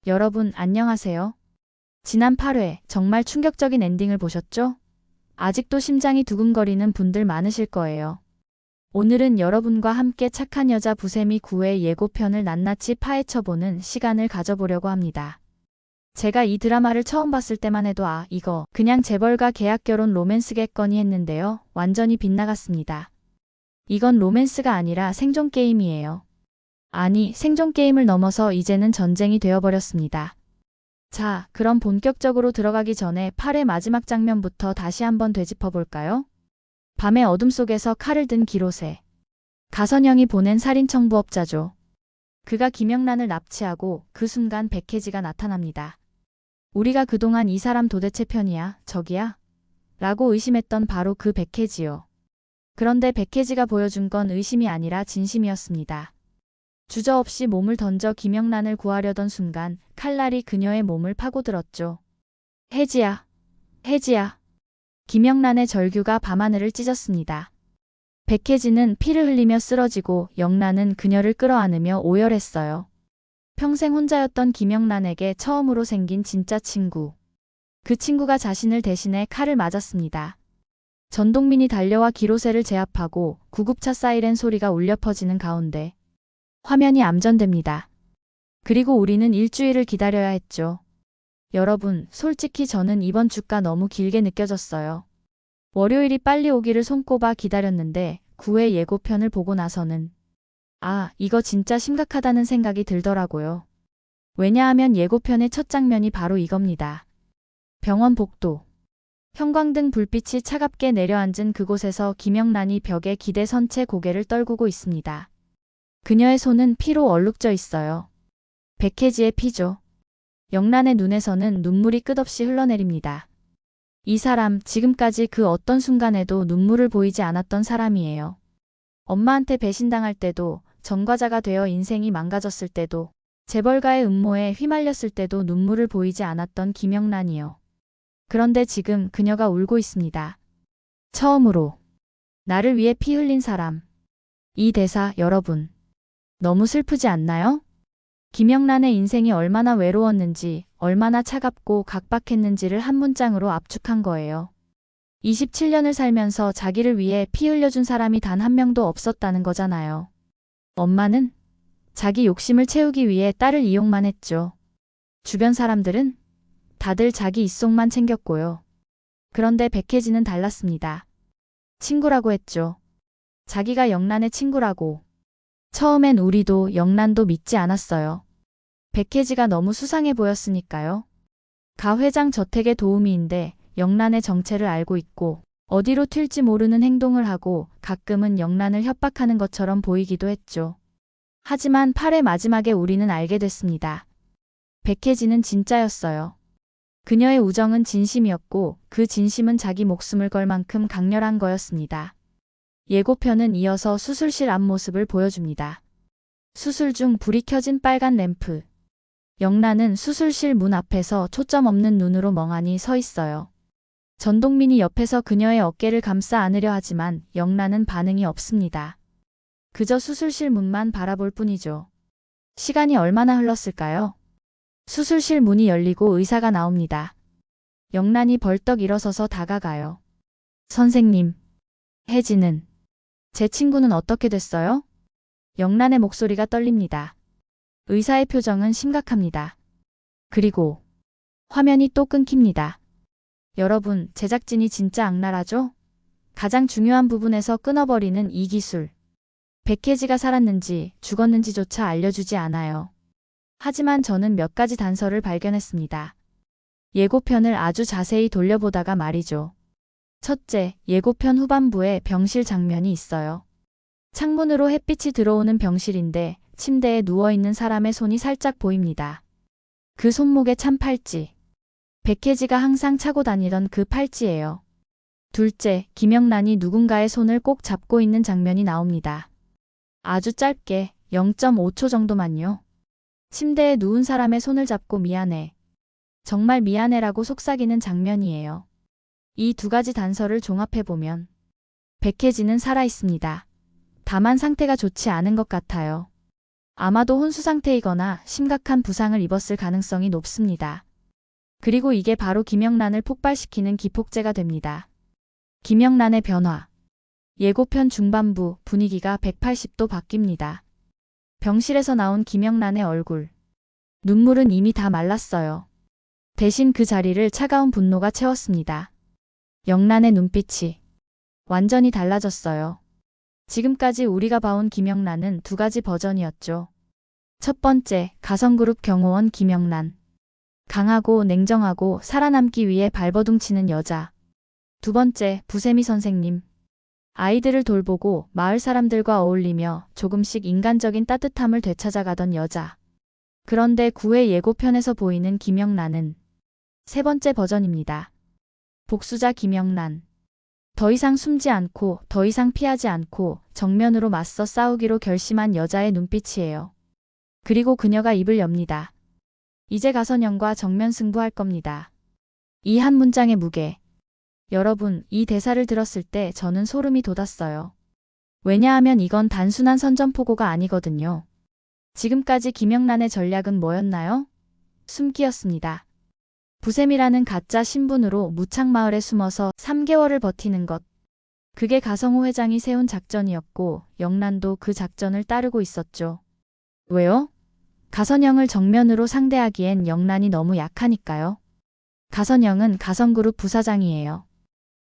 여러분, 안녕하세요. 지난 8회 정말 충격적인 엔딩을 보셨죠? 아직도 심장이 두근거리는 분들 많으실 거예요. 오늘은 여러분과 함께 착한 여자 부세미 9회 예고편을 낱낱이 파헤쳐보는 시간을 가져보려고 합니다. 제가 이 드라마를 처음 봤을 때만 해도 이거 그냥 재벌가 계약 결혼 로맨스겠거니 했는데요. 완전히 빗나갔습니다. 이건 로맨스가 아니라 생존 게임이에요. 아니, 생존 게임을 넘어서 이제는 전쟁이 되어버렸습니다. 자, 그럼 본격적으로 들어가기 전에 8회 마지막 장면부터 다시 한번 되짚어볼까요? 밤의 어둠 속에서 칼을 든 기로세. 가선영이 보낸 살인청부업자죠. 그가 김영란을 납치하고 그 순간 백혜지가 나타납니다. 우리가 그동안 이 사람 도대체 편이야, 적이야? 라고 의심했던 바로 그 백혜지요. 그런데 백혜지가 보여준 건 의심이 아니라 진심이었습니다. 주저없이 몸을 던져 김영란을 구하려던 순간 칼날이 그녀의 몸을 파고들었죠. 혜지야, 혜지야. 김영란의 절규가 밤하늘을 찢었습니다. 백혜지는 피를 흘리며 쓰러지고 영란은 그녀를 끌어안으며 오열했어요. 평생 혼자였던 김영란에게 처음으로 생긴 진짜 친구. 그 친구가 자신을 대신해 칼을 맞았습니다. 전동민이 달려와 기로세를 제압하고 구급차 사이렌 소리가 울려 퍼지는 가운데 화면이 암전됩니다. 그리고 우리는 일주일을 기다려야 했죠. 여러분, 솔직히 저는 이번 주가 너무 길게 느껴졌어요. 월요일이 빨리 오기를 손꼽아 기다렸는데 9회 예고편을 보고 나서는 이거 진짜 심각하다는 생각이 들더라고요. 왜냐하면 예고편의 첫 장면이 바로 이겁니다. 병원 복도. 형광등 불빛이 차갑게 내려앉은 그곳에서 김영란이 벽에 기대 선 채 고개를 떨구고 있습니다. 그녀의 손은 피로 얼룩져 있어요. 백혜지의 피죠. 영란의 눈에서는 눈물이 끝없이 흘러내립니다. 이 사람 지금까지 그 어떤 순간에도 눈물을 보이지 않았던 사람이에요. 엄마한테 배신당할 때도, 전과자가 되어 인생이 망가졌을 때도, 재벌가의 음모에 휘말렸을 때도 눈물을 보이지 않았던 김영란이요. 그런데 지금 그녀가 울고 있습니다. 처음으로. 나를 위해 피 흘린 사람. 이 대사 여러분. 너무 슬프지 않나요? 김영란의 인생이 얼마나 외로웠는지, 얼마나 차갑고 각박했는지를 한 문장으로 압축한 거예요. 27년을 살면서 자기를 위해 피 흘려준 사람이 단 한 명도 없었다는 거잖아요. 엄마는 자기 욕심을 채우기 위해 딸을 이용만 했죠. 주변 사람들은 다들 자기 입속만 챙겼고요. 그런데 백혜지는 달랐습니다. 친구라고 했죠. 자기가 영란의 친구라고. 처음엔 우리도 영란도 믿지 않았어요. 백혜지가 너무 수상해 보였으니까요. 가 회장 저택의 도우미인데 영란의 정체를 알고 있고 어디로 튈지 모르는 행동을 하고 가끔은 영란을 협박하는 것처럼 보이기도 했죠. 하지만 8회 마지막에 우리는 알게 됐습니다. 백혜지는 진짜였어요. 그녀의 우정은 진심이었고 그 진심은 자기 목숨을 걸 만큼 강렬한 거였습니다. 예고편은 이어서 수술실 앞모습을 보여줍니다. 수술 중 불이 켜진 빨간 램프. 영란은 수술실 문 앞에서 초점 없는 눈으로 멍하니 서 있어요. 전동민이 옆에서 그녀의 어깨를 감싸 안으려 하지만 영란은 반응이 없습니다. 그저 수술실 문만 바라볼 뿐이죠. 시간이 얼마나 흘렀을까요? 수술실 문이 열리고 의사가 나옵니다. 영란이 벌떡 일어서서 다가가요. 선생님. 혜지는. 제 친구는 어떻게 됐어요? 영란의 목소리가 떨립니다. 의사의 표정은 심각합니다. 그리고 화면이 또 끊깁니다. 여러분, 제작진이 진짜 악랄하죠? 가장 중요한 부분에서 끊어버리는 이 기술. 백혜지가 살았는지 죽었는지조차 알려주지 않아요. 하지만 저는 몇 가지 단서를 발견했습니다. 예고편을 아주 자세히 돌려보다가 말이죠. 첫째, 예고편 후반부에 병실 장면이 있어요. 창문으로 햇빛이 들어오는 병실인데 침대에 누워있는 사람의 손이 살짝 보입니다. 그 손목에 찬 팔찌. 백혜지가 항상 차고 다니던 그 팔찌예요. 둘째, 김영란이 누군가의 손을 꼭 잡고 있는 장면이 나옵니다. 아주 짧게 0.5초 정도만요. 침대에 누운 사람의 손을 잡고 미안해. 정말 미안해라고 속삭이는 장면이에요. 이 두 가지 단서를 종합해보면 백혜지는 살아있습니다. 다만 상태가 좋지 않은 것 같아요. 아마도 혼수 상태이거나 심각한 부상을 입었을 가능성이 높습니다. 그리고 이게 바로 김영란을 폭발시키는 기폭제가 됩니다. 김영란의 변화. 예고편 중반부 분위기가 180도 바뀝니다. 병실에서 나온 김영란의 얼굴. 눈물은 이미 다 말랐어요. 대신 그 자리를 차가운 분노가 채웠습니다. 영란의 눈빛이 완전히 달라졌어요. 지금까지 우리가 봐온 김영란은 두 가지 버전이었죠. 첫 번째, 가성그룹 경호원 김영란. 강하고 냉정하고 살아남기 위해 발버둥치는 여자. 두 번째, 부세미 선생님. 아이들을 돌보고 마을 사람들과 어울리며 조금씩 인간적인 따뜻함을 되찾아가던 여자. 그런데 9회 예고편에서 보이는 김영란은 세 번째 버전입니다. 복수자 김영란. 더 이상 숨지 않고 더 이상 피하지 않고 정면으로 맞서 싸우기로 결심한 여자의 눈빛이에요. 그리고 그녀가 입을 엽니다. 이제 가선영과 정면 승부할 겁니다. 이 한 문장의 무게. 여러분, 이 대사를 들었을 때 저는 소름이 돋았어요. 왜냐하면 이건 단순한 선전포고가 아니거든요. 지금까지 김영란의 전략은 뭐였나요? 숨기였습니다. 부셈이라는 가짜 신분으로 무창마을에 숨어서 3개월을 버티는 것. 그게 가성호 회장이 세운 작전이었고 영란도 그 작전을 따르고 있었죠. 왜요? 가선영을 정면으로 상대하기엔 영란이 너무 약하니까요. 가선영은 가성그룹 부사장이에요.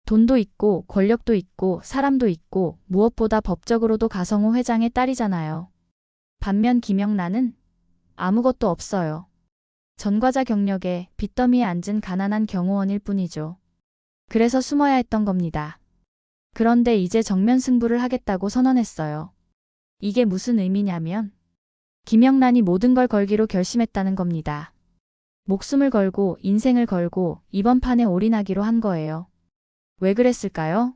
돈도 있고 권력도 있고 사람도 있고 무엇보다 법적으로도 가성호 회장의 딸이잖아요. 반면 김영란은 아무것도 없어요. 전과자 경력에 빚더미에 앉은 가난한 경호원일 뿐이죠. 그래서 숨어야 했던 겁니다. 그런데 이제 정면 승부를 하겠다고 선언했어요. 이게 무슨 의미냐면 김영란이 모든 걸 걸기로 결심했다는 겁니다. 목숨을 걸고 인생을 걸고 이번 판에 올인하기로 한 거예요. 왜 그랬을까요?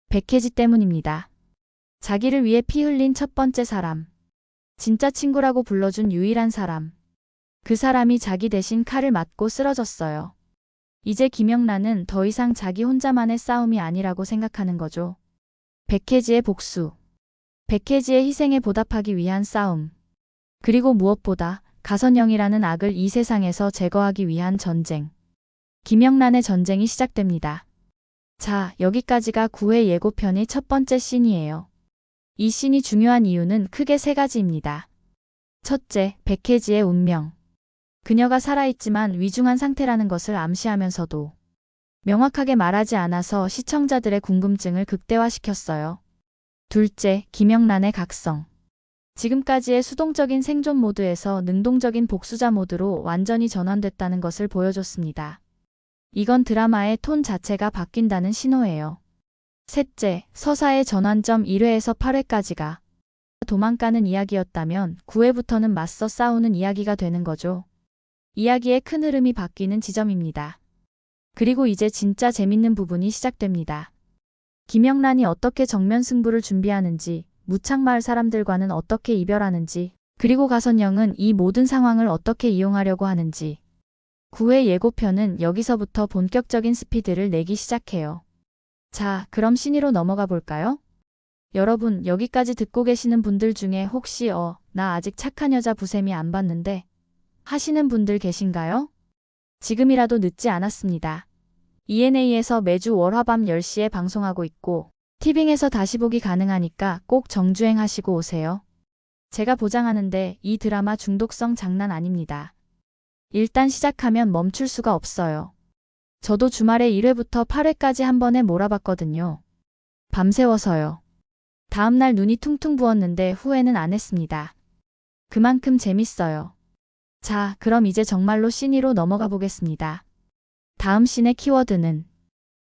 백혜지 때문입니다. 자기를 위해 피 흘린 첫 번째 사람. 진짜 친구라고 불러준 유일한 사람. 그 사람이 자기 대신 칼을 맞고 쓰러졌어요. 이제 김영란은 더 이상 자기 혼자만의 싸움이 아니라고 생각하는 거죠. 백혜지의 복수. 백혜지의 희생에 보답하기 위한 싸움. 그리고 무엇보다 가선영이라는 악을 이 세상에서 제거하기 위한 전쟁. 김영란의 전쟁이 시작됩니다. 자, 여기까지가 9회 예고편의 첫 번째 씬이에요. 이 씬이 중요한 이유는 크게 세 가지입니다. 첫째, 백혜지의 운명. 그녀가 살아있지만 위중한 상태라는 것을 암시하면서도 명확하게 말하지 않아서 시청자들의 궁금증을 극대화시켰어요. 둘째, 김영란의 각성. 지금까지의 수동적인 생존 모드에서 능동적인 복수자 모드로 완전히 전환됐다는 것을 보여줬습니다. 이건 드라마의 톤 자체가 바뀐다는 신호예요. 셋째, 서사의 전환점 1회에서 8회까지가 도망가는 이야기였다면 9회부터는 맞서 싸우는 이야기가 되는 거죠. 이야기의 큰 흐름이 바뀌는 지점입니다. 그리고 이제 진짜 재밌는 부분이 시작됩니다. 김영란이 어떻게 정면 승부를 준비하는지, 무창마을 사람들과는 어떻게 이별하는지, 그리고 가선영은 이 모든 상황을 어떻게 이용하려고 하는지. 9회 예고편은 여기서부터 본격적인 스피드를 내기 시작해요. 자, 그럼 신의로 넘어가 볼까요? 여러분, 여기까지 듣고 계시는 분들 중에 혹시 나 아직 착한 여자 부셈이 안 봤는데 하시는 분들 계신가요? 지금이라도 늦지 않았습니다. ENA에서 매주 월화밤 10시에 방송하고 있고 티빙에서 다시 보기 가능하니까 꼭 정주행하시고 오세요. 제가 보장하는데 이 드라마 중독성 장난 아닙니다. 일단 시작하면 멈출 수가 없어요. 저도 주말에 1회부터 8회까지 한 번에 몰아봤거든요. 밤새워서요. 다음날 눈이 퉁퉁 부었는데 후회는 안 했습니다. 그만큼 재밌어요. 자, 그럼 이제 정말로 씬으로 넘어가 보겠습니다. 다음 씬의 키워드는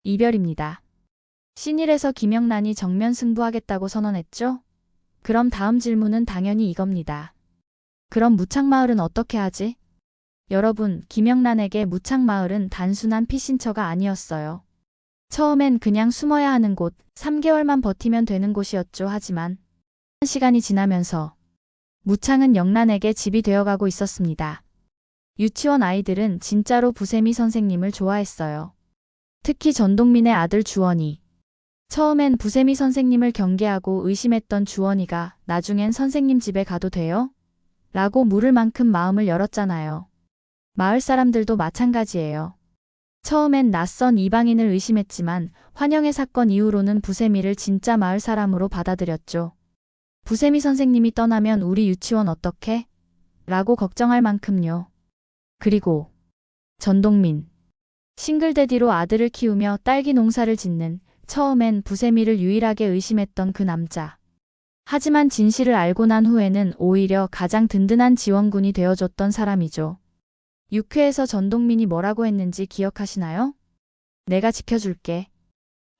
이별입니다. 씬 1에서 김영란이 정면 승부하겠다고 선언했죠? 그럼 다음 질문은 당연히 이겁니다. 그럼 무창마을은 어떻게 하지? 여러분, 김영란에게 무창마을은 단순한 피신처가 아니었어요. 처음엔 그냥 숨어야 하는 곳, 3개월만 버티면 되는 곳이었죠. 하지만 시간이 지나면서 무창은 영란에게 집이 되어가고 있었습니다. 유치원 아이들은 진짜로 부세미 선생님을 좋아했어요. 특히 전동민의 아들 주원이. 처음엔 부세미 선생님을 경계하고 의심했던 주원이가 나중엔 선생님 집에 가도 돼요? 라고 물을 만큼 마음을 열었잖아요. 마을 사람들도 마찬가지예요. 처음엔 낯선 이방인을 의심했지만 환영회 사건 이후로는 부세미를 진짜 마을 사람으로 받아들였죠. 부세미 선생님이 떠나면 우리 유치원 어떡해? 라고 걱정할 만큼요. 그리고 전동민. 싱글대디로 아들을 키우며 딸기 농사를 짓는, 처음엔 부세미를 유일하게 의심했던 그 남자. 하지만 진실을 알고 난 후에는 오히려 가장 든든한 지원군이 되어줬던 사람이죠. 6회에서 전동민이 뭐라고 했는지 기억하시나요? 내가 지켜줄게.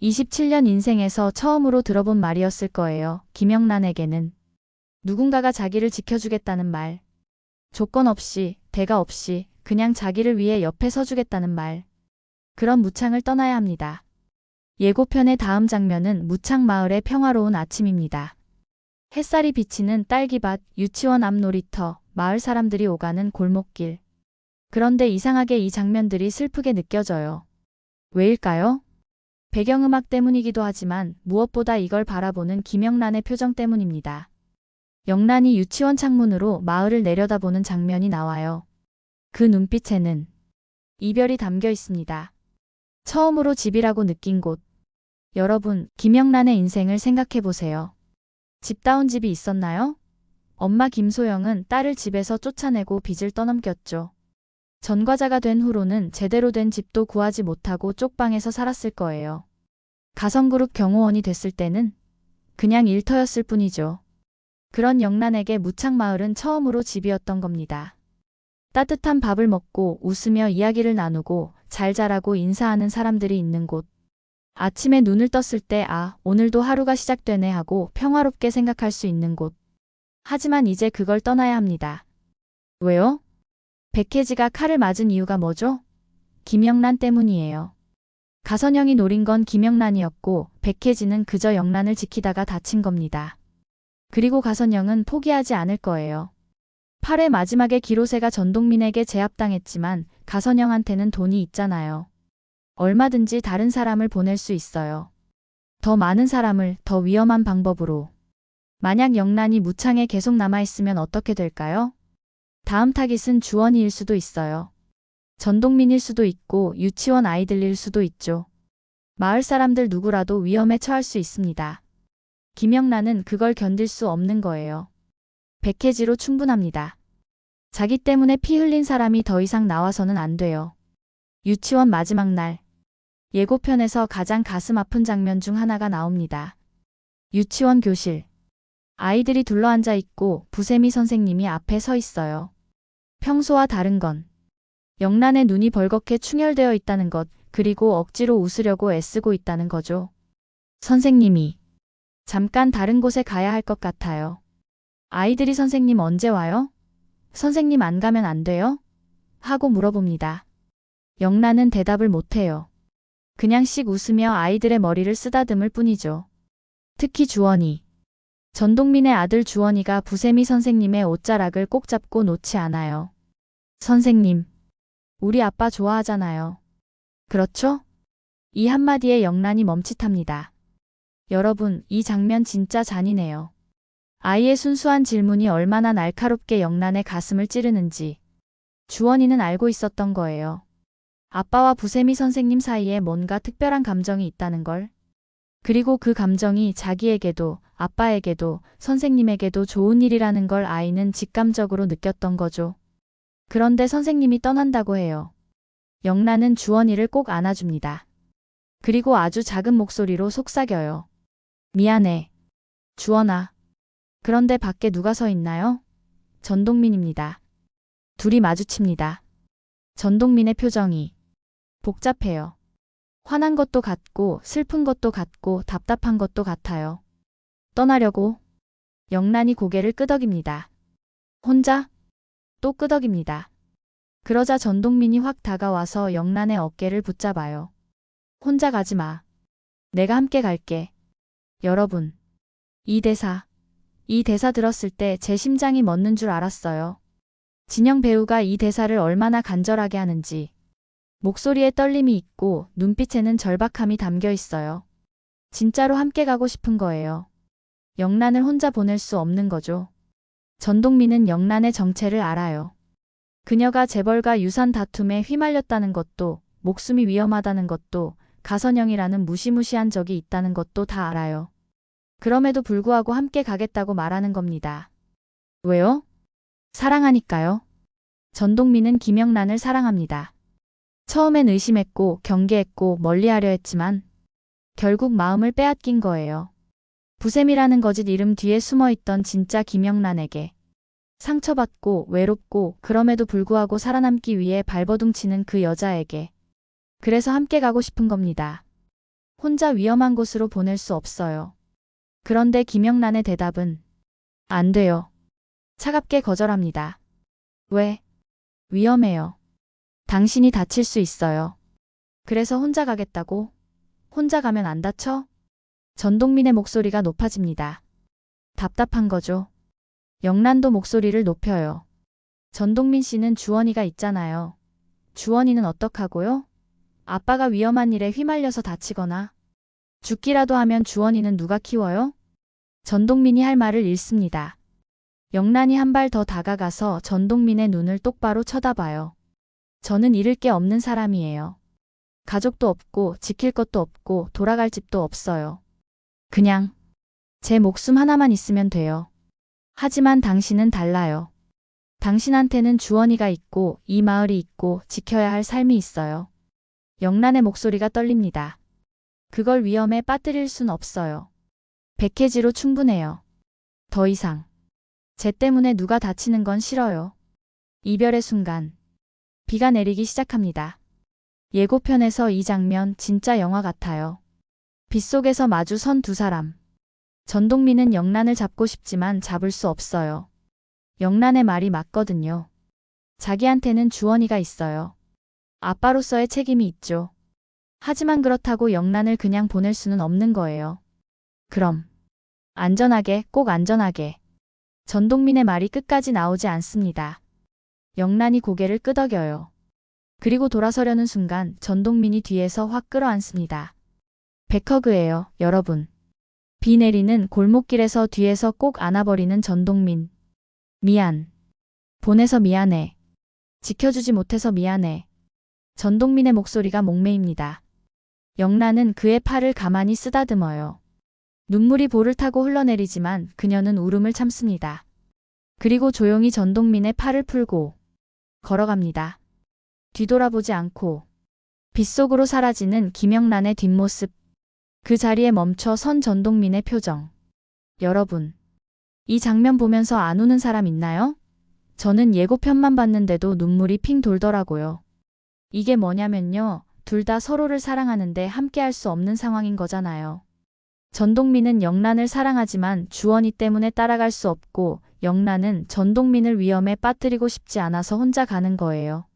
27년 인생에서 처음으로 들어본 말이었을 거예요. 김영란에게는. 누군가가 자기를 지켜주겠다는 말. 조건 없이, 대가 없이 그냥 자기를 위해 옆에 서주겠다는 말. 그런 무창을 떠나야 합니다. 예고편의 다음 장면은 무창마을의 평화로운 아침입니다. 햇살이 비치는 딸기밭, 유치원 앞 놀이터, 마을 사람들이 오가는 골목길. 그런데 이상하게 이 장면들이 슬프게 느껴져요. 왜일까요? 배경음악 때문이기도 하지만 무엇보다 이걸 바라보는 김영란의 표정 때문입니다. 영란이 유치원 창문으로 마을을 내려다보는 장면이 나와요. 그 눈빛에는 이별이 담겨 있습니다. 처음으로 집이라고 느낀 곳. 여러분, 김영란의 인생을 생각해 보세요. 집다운 집이 있었나요? 엄마 김소영은 딸을 집에서 쫓아내고 빚을 떠넘겼죠. 전과자가 된 후로는 제대로 된 집도 구하지 못하고 쪽방에서 살았을 거예요. 가성그룹 경호원이 됐을 때는 그냥 일터였을 뿐이죠. 그런 영란에게 무창마을은 처음으로 집이었던 겁니다. 따뜻한 밥을 먹고 웃으며 이야기를 나누고 잘 자라고 인사하는 사람들이 있는 곳. 아침에 눈을 떴을 때 오늘도 하루가 시작되네 하고 평화롭게 생각할 수 있는 곳. 하지만 이제 그걸 떠나야 합니다. 왜요? 백혜지가 칼을 맞은 이유가 뭐죠? 김영란 때문이에요. 가선영이 노린 건 김영란이었고 백혜지는 그저 영란을 지키다가 다친 겁니다. 그리고 가선영은 포기하지 않을 거예요. 8회 마지막에 기로세가 전동민에게 제압당했지만 가선영한테는 돈이 있잖아요. 얼마든지 다른 사람을 보낼 수 있어요. 더 많은 사람을 더 위험한 방법으로. 만약 영란이 무창에 계속 남아있으면 어떻게 될까요? 다음 타깃은 주원이일 수도 있어요. 전동민일 수도 있고 유치원 아이들일 수도 있죠. 마을 사람들 누구라도 위험에 처할 수 있습니다. 김영란은 그걸 견딜 수 없는 거예요. 백혜지로 충분합니다. 자기 때문에 피 흘린 사람이 더 이상 나와서는 안 돼요. 유치원 마지막 날. 예고편에서 가장 가슴 아픈 장면 중 하나가 나옵니다. 유치원 교실. 아이들이 둘러앉아 있고 부세미 선생님이 앞에 서 있어요. 평소와 다른 건 영란의 눈이 벌겋게 충혈되어 있다는 것, 그리고 억지로 웃으려고 애쓰고 있다는 거죠. 선생님이 잠깐 다른 곳에 가야 할 것 같아요. 아이들이 선생님 언제 와요? 선생님 안 가면 안 돼요? 하고 물어봅니다. 영란은 대답을 못해요. 그냥 씩 웃으며 아이들의 머리를 쓰다듬을 뿐이죠. 특히 주원이. 전동민의 아들 주원이가 부세미 선생님의 옷자락을 꼭 잡고 놓지 않아요. 선생님, 우리 아빠 좋아하잖아요. 그렇죠? 이 한마디에 영란이 멈칫합니다. 여러분, 이 장면 진짜 잔인해요. 아이의 순수한 질문이 얼마나 날카롭게 영란의 가슴을 찌르는지 주원이는 알고 있었던 거예요. 아빠와 부세미 선생님 사이에 뭔가 특별한 감정이 있다는 걸. 그리고 그 감정이 자기에게도 아빠에게도 선생님에게도 좋은 일이라는 걸 아이는 직감적으로 느꼈던 거죠. 그런데 선생님이 떠난다고 해요. 영란은 주원이를 꼭 안아줍니다. 그리고 아주 작은 목소리로 속삭여요. 미안해. 주원아. 그런데 밖에 누가 서 있나요? 전동민입니다. 둘이 마주칩니다. 전동민의 표정이 복잡해요. 화난 것도 같고 슬픈 것도 같고 답답한 것도 같아요. 떠나려고? 영란이 고개를 끄덕입니다. 혼자? 또 끄덕입니다. 그러자 전동민이 확 다가와서 영란의 어깨를 붙잡아요. 혼자 가지 마. 내가 함께 갈게. 여러분, 이 대사 들었을 때 제 심장이 멎는 줄 알았어요. 진영 배우가 이 대사를 얼마나 간절하게 하는지. 목소리에 떨림이 있고 눈빛에는 절박함이 담겨 있어요. 진짜로 함께 가고 싶은 거예요. 영란을 혼자 보낼 수 없는 거죠. 전동민은 영란의 정체를 알아요. 그녀가 재벌과 유산 다툼에 휘말렸다는 것도, 목숨이 위험하다는 것도, 가선영이라는 무시무시한 적이 있다는 것도 다 알아요. 그럼에도 불구하고 함께 가겠다고 말하는 겁니다. 왜요? 사랑하니까요. 전동민은 김영란을 사랑합니다. 처음엔 의심했고 경계했고 멀리하려 했지만 결국 마음을 빼앗긴 거예요. 부셈이라는 거짓 이름 뒤에 숨어있던 진짜 김영란에게. 상처받고 외롭고 그럼에도 불구하고 살아남기 위해 발버둥치는 그 여자에게. 그래서 함께 가고 싶은 겁니다. 혼자 위험한 곳으로 보낼 수 없어요. 그런데 김영란의 대답은 안 돼요. 차갑게 거절합니다. 왜? 위험해요. 당신이 다칠 수 있어요. 그래서 혼자 가겠다고? 혼자 가면 안 다쳐? 전동민의 목소리가 높아집니다. 답답한 거죠. 영란도 목소리를 높여요. 전동민 씨는 주원이가 있잖아요. 주원이는 어떡하고요? 아빠가 위험한 일에 휘말려서 다치거나 죽기라도 하면 주원이는 누가 키워요? 전동민이 할 말을 잃습니다. 영란이 한 발 더 다가가서 전동민의 눈을 똑바로 쳐다봐요. 저는 잃을 게 없는 사람이에요. 가족도 없고 지킬 것도 없고 돌아갈 집도 없어요. 그냥 제 목숨 하나만 있으면 돼요. 하지만 당신은 달라요. 당신한테는 주원이가 있고 이 마을이 있고 지켜야 할 삶이 있어요. 영란의 목소리가 떨립니다. 그걸 위험에 빠뜨릴 순 없어요. 100kg로 충분해요. 더 이상. 쟤 때문에 누가 다치는 건 싫어요. 이별의 순간. 비가 내리기 시작합니다. 예고편에서 이 장면 진짜 영화 같아요. 빗속에서 마주 선 두 사람. 전동민은 영란을 잡고 싶지만 잡을 수 없어요. 영란의 말이 맞거든요. 자기한테는 주원이가 있어요. 아빠로서의 책임이 있죠. 하지만 그렇다고 영란을 그냥 보낼 수는 없는 거예요. 그럼 안전하게, 꼭 안전하게. 전동민의 말이 끝까지 나오지 않습니다. 영란이 고개를 끄덕여요. 그리고 돌아서려는 순간 전동민이 뒤에서 확 끌어안습니다. 백허그예요, 여러분. 비 내리는 골목길에서 뒤에서 꼭 안아버리는 전동민. 미안. 보내서 미안해. 지켜주지 못해서 미안해. 전동민의 목소리가 목매입니다. 영란은 그의 팔을 가만히 쓰다듬어요. 눈물이 볼을 타고 흘러내리지만 그녀는 울음을 참습니다. 그리고 조용히 전동민의 팔을 풀고 걸어갑니다. 뒤돌아보지 않고 빗속으로 사라지는 김영란의 뒷모습. 그 자리에 멈춰 선 전동민의 표정. 여러분, 이 장면 보면서 안 우는 사람 있나요? 저는 예고편만 봤는데도 눈물이 핑 돌더라고요. 이게 뭐냐면요. 둘 다 서로를 사랑하는데 함께 할 수 없는 상황인 거잖아요. 전동민은 영란을 사랑하지만 주원이 때문에 따라갈 수 없고 영란은 전동민을 위험에 빠뜨리고 싶지 않아서 혼자 가는 거예요.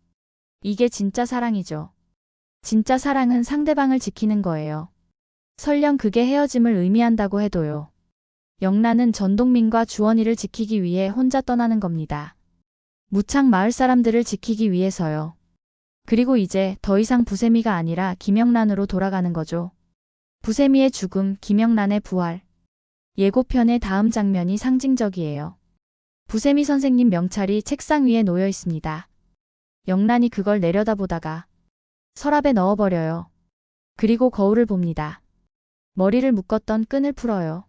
이게 진짜 사랑이죠. 진짜 사랑은 상대방을 지키는 거예요. 설령 그게 헤어짐을 의미한다고 해도요. 영란은 전동민과 주원이를 지키기 위해 혼자 떠나는 겁니다. 무창 마을 사람들을 지키기 위해서요. 그리고 이제 더 이상 부세미가 아니라 김영란으로 돌아가는 거죠. 부세미의 죽음, 김영란의 부활. 예고편의 다음 장면이 상징적이에요. 부세미 선생님 명찰이 책상 위에 놓여 있습니다. 영란이 그걸 내려다보다가 서랍에 넣어버려요. 그리고 거울을 봅니다. 머리를 묶었던 끈을 풀어요.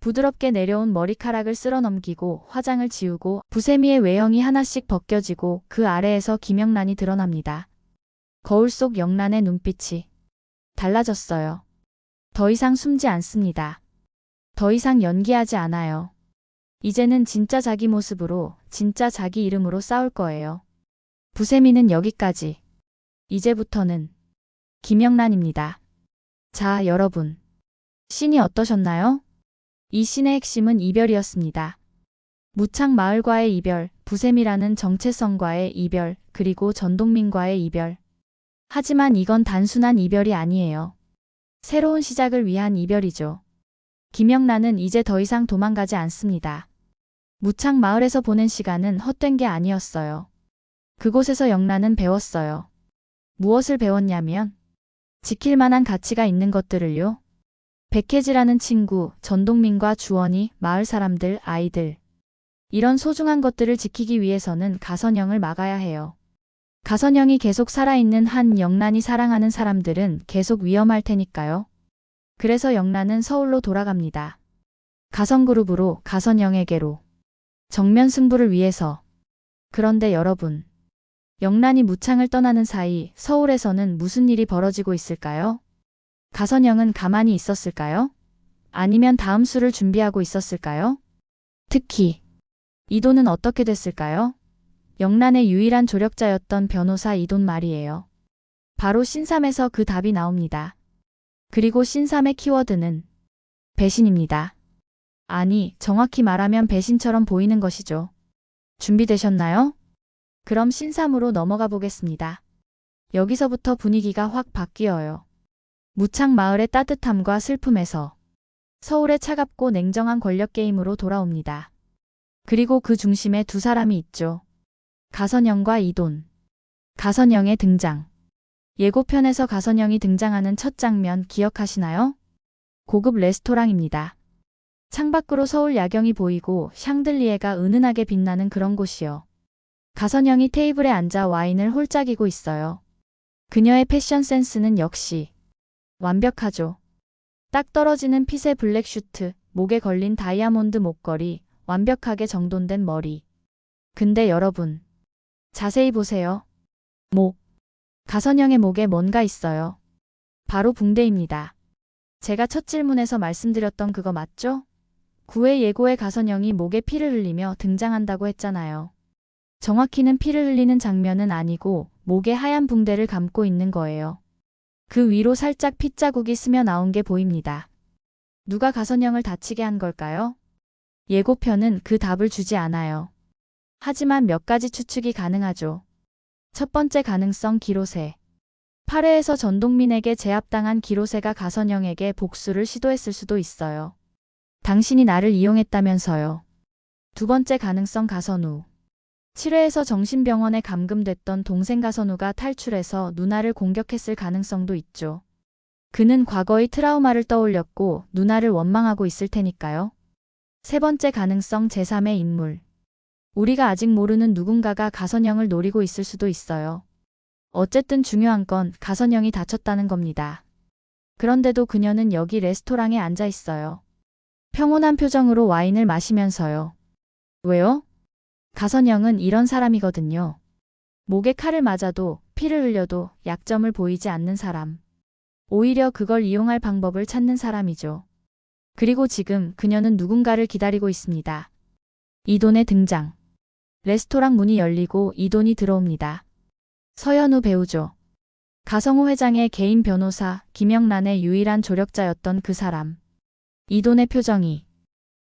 부드럽게 내려온 머리카락을 쓸어 넘기고 화장을 지우고 부세미의 외형이 하나씩 벗겨지고 그 아래에서 김영란이 드러납니다. 거울 속 영란의 눈빛이 달라졌어요. 더 이상 숨지 않습니다. 더 이상 연기하지 않아요. 이제는 진짜 자기 모습으로, 진짜 자기 이름으로 싸울 거예요. 부세미는 여기까지. 이제부터는 김영란입니다. 자, 여러분. 씬이 어떠셨나요? 이 씬의 핵심은 이별이었습니다. 무창 마을과의 이별, 부세미라는 정체성과의 이별, 그리고 전동민과의 이별. 하지만 이건 단순한 이별이 아니에요. 새로운 시작을 위한 이별이죠. 김영란은 이제 더 이상 도망가지 않습니다. 무창 마을에서 보낸 시간은 헛된 게 아니었어요. 그곳에서 영란은 배웠어요. 무엇을 배웠냐면 지킬 만한 가치가 있는 것들을요. 백혜지라는 친구, 전동민과 주원이, 마을 사람들, 아이들. 이런 소중한 것들을 지키기 위해서는 가선영을 막아야 해요. 가선영이 계속 살아있는 한 영란이 사랑하는 사람들은 계속 위험할 테니까요. 그래서 영란은 서울로 돌아갑니다. 가선그룹으로, 가선영에게로. 정면 승부를 위해서. 그런데 여러분, 영란이 무창을 떠나는 사이 서울에서는 무슨 일이 벌어지고 있을까요? 가선영은 가만히 있었을까요? 아니면 다음 수를 준비하고 있었을까요? 특히 이돈은 어떻게 됐을까요? 영란의 유일한 조력자였던 변호사 이돈 말이에요. 바로 신삼에서 그 답이 나옵니다. 그리고 신삼의 키워드는 배신입니다. 아니, 정확히 말하면 배신처럼 보이는 것이죠. 준비되셨나요? 그럼 신삼으로 넘어가 보겠습니다. 여기서부터 분위기가 확 바뀌어요. 무창 마을의 따뜻함과 슬픔에서 서울의 차갑고 냉정한 권력 게임으로 돌아옵니다. 그리고 그 중심에 두 사람이 있죠. 가선영과 이돈. 가선영의 등장. 예고편에서 가선영이 등장하는 첫 장면 기억하시나요? 고급 레스토랑입니다. 창밖으로 서울 야경이 보이고 샹들리에가 은은하게 빛나는 그런 곳이요. 가선영이 테이블에 앉아 와인을 홀짝이고 있어요. 그녀의 패션 센스는 역시 완벽하죠. 딱 떨어지는 핏의 블랙 슈트, 목에 걸린 다이아몬드 목걸이, 완벽하게 정돈된 머리. 근데 여러분, 자세히 보세요. 목. 가선영의 목에 뭔가 있어요. 바로 붕대입니다. 제가 첫 질문에서 말씀드렸던 그거 맞죠? 9회 예고에 가선영이 목에 피를 흘리며 등장한다고 했잖아요. 정확히는 피를 흘리는 장면은 아니고 목에 하얀 붕대를 감고 있는 거예요. 그 위로 살짝 핏자국이 스며 나온 게 보입니다. 누가 가선영을 다치게 한 걸까요? 예고편은 그 답을 주지 않아요. 하지만 몇 가지 추측이 가능하죠. 첫 번째 가능성 기로세. 8회에서 전동민에게 제압당한 기로세가 가선영에게 복수를 시도했을 수도 있어요. 당신이 나를 이용했다면서요. 두 번째 가능성 가선우. 7회에서 정신병원에 감금됐던 동생 가선우가 탈출해서 누나를 공격했을 가능성도 있죠. 그는 과거의 트라우마를 떠올렸고 누나를 원망하고 있을 테니까요. 세 번째 가능성 제3의 인물. 우리가 아직 모르는 누군가가 가선영을 노리고 있을 수도 있어요. 어쨌든 중요한 건 가선영이 다쳤다는 겁니다. 그런데도 그녀는 여기 레스토랑에 앉아 있어요. 평온한 표정으로 와인을 마시면서요. 왜요? 가선영은 이런 사람이거든요. 목에 칼을 맞아도 피를 흘려도 약점을 보이지 않는 사람. 오히려 그걸 이용할 방법을 찾는 사람이죠. 그리고 지금 그녀는 누군가를 기다리고 있습니다. 이돈의 등장. 레스토랑 문이 열리고 이돈이 들어옵니다. 서현우 배우죠. 가성호 회장의 개인 변호사, 김영란의 유일한 조력자였던 그 사람. 이돈의 표정이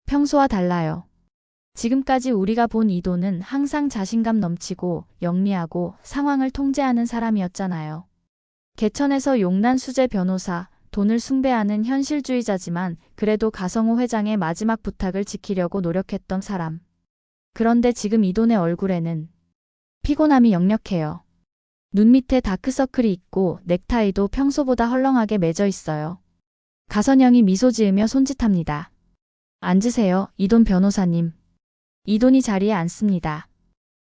평소와 달라요. 지금까지 우리가 본 이돈은 항상 자신감 넘치고 영리하고 상황을 통제하는 사람이었잖아요. 개천에서 용난 수재 변호사, 돈을 숭배하는 현실주의자지만 그래도 가성호 회장의 마지막 부탁을 지키려고 노력했던 사람. 그런데 지금 이돈의 얼굴에는 피곤함이 역력해요. 눈 밑에 다크서클이 있고 넥타이도 평소보다 헐렁하게 맺어 있어요. 가선영이 미소 지으며 손짓합니다. 앉으세요, 이돈 변호사님. 이돈이 자리에 앉습니다.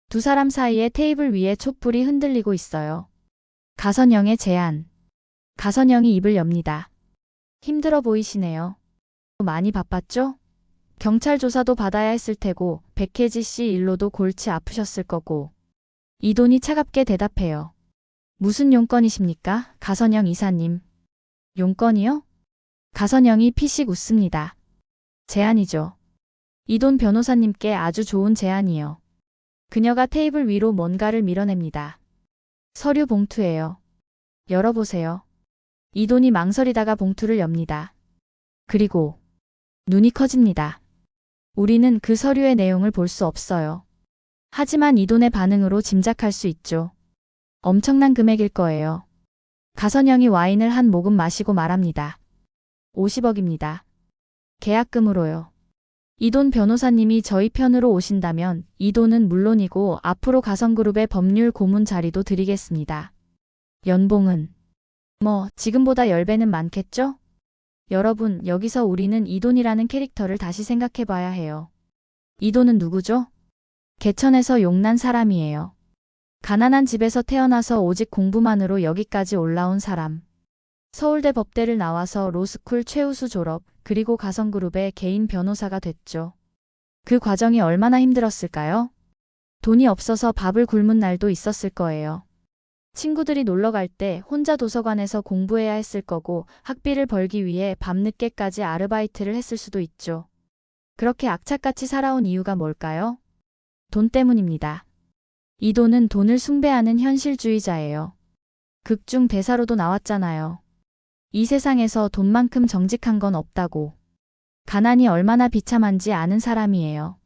두 사람 사이에 테이블 위에 촛불이 흔들리고 있어요. 가선영의 제안. 가선영이 입을 엽니다. 힘들어 보이시네요. 많이 바빴죠? 경찰 조사도 받아야 했을 테고 백혜지 씨 일로도 골치 아프셨을 거고. 이돈이 차갑게 대답해요. 무슨 용건이십니까, 가선영 이사님? 용건이요? 가선영이 피식 웃습니다. 제안이죠. 이돈 변호사님께 아주 좋은 제안이요. 그녀가 테이블 위로 뭔가를 밀어냅니다. 서류 봉투예요. 열어보세요. 이돈이 망설이다가 봉투를 엽니다. 그리고 눈이 커집니다. 우리는 그 서류의 내용을 볼 수 없어요. 하지만 이돈의 반응으로 짐작할 수 있죠. 엄청난 금액일 거예요. 가선영이 와인을 한 모금 마시고 말합니다. 50억입니다. 계약금으로요. 이돈 변호사님이 저희 편으로 오신다면 이 돈은 물론이고 앞으로 가성그룹의 법률 고문 자리도 드리겠습니다. 연봉은 지금보다 10배는 많겠죠? 여러분, 여기서 우리는 이돈이라는 캐릭터를 다시 생각해 봐야 해요. 이도는 누구죠? 개천에서 용난 사람이에요. 가난한 집에서 태어나서 오직 공부만으로 여기까지 올라온 사람. 서울대 법대를 나와서 로스쿨 최우수 졸업, 그리고 가성그룹의 개인 변호사가 됐죠. 그 과정이 얼마나 힘들었을까요? 돈이 없어서 밥을 굶은 날도 있었을 거예요. 친구들이 놀러 갈 때 혼자 도서관에서 공부해야 했을 거고 학비를 벌기 위해 밤늦게까지 아르바이트를 했을 수도 있죠. 그렇게 악착같이 살아온 이유가 뭘까요? 돈 때문입니다. 이도는 돈을 숭배하는 현실주의자예요. 극중 대사로도 나왔잖아요. 이 세상에서 돈만큼 정직한 건 없다고. 가난이 얼마나 비참한지 아는 사람이에요.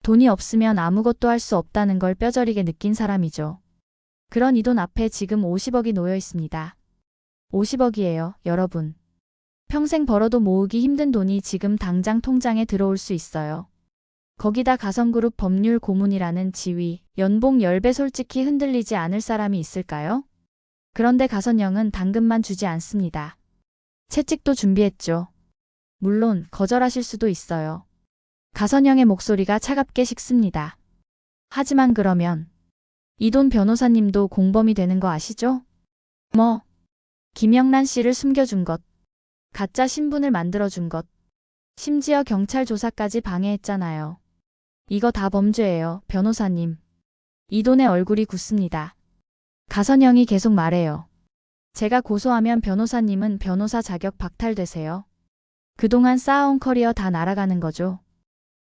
돈이 없으면 아무것도 할 수 없다는 걸 뼈저리게 느낀 사람이죠. 그런 이 돈 앞에 지금 50억이 놓여 있습니다. 50억이에요, 여러분. 평생 벌어도 모으기 힘든 돈이 지금 당장 통장에 들어올 수 있어요. 거기다 가성그룹 법률 고문이라는 지위, 연봉 10배 솔직히 흔들리지 않을 사람이 있을까요? 그런데 가선영은 당근만 주지 않습니다. 채찍도 준비했죠. 물론 거절하실 수도 있어요. 가선영의 목소리가 차갑게 식습니다. 하지만 그러면 이돈 변호사님도 공범이 되는 거 아시죠? 김영란 씨를 숨겨준 것, 가짜 신분을 만들어준 것, 심지어 경찰 조사까지 방해했잖아요. 이거 다 범죄예요, 변호사님. 이돈의 얼굴이 굳습니다. 가선영이 계속 말해요. 제가 고소하면 변호사님은 변호사 자격 박탈되세요. 그동안 쌓아온 커리어 다 날아가는 거죠.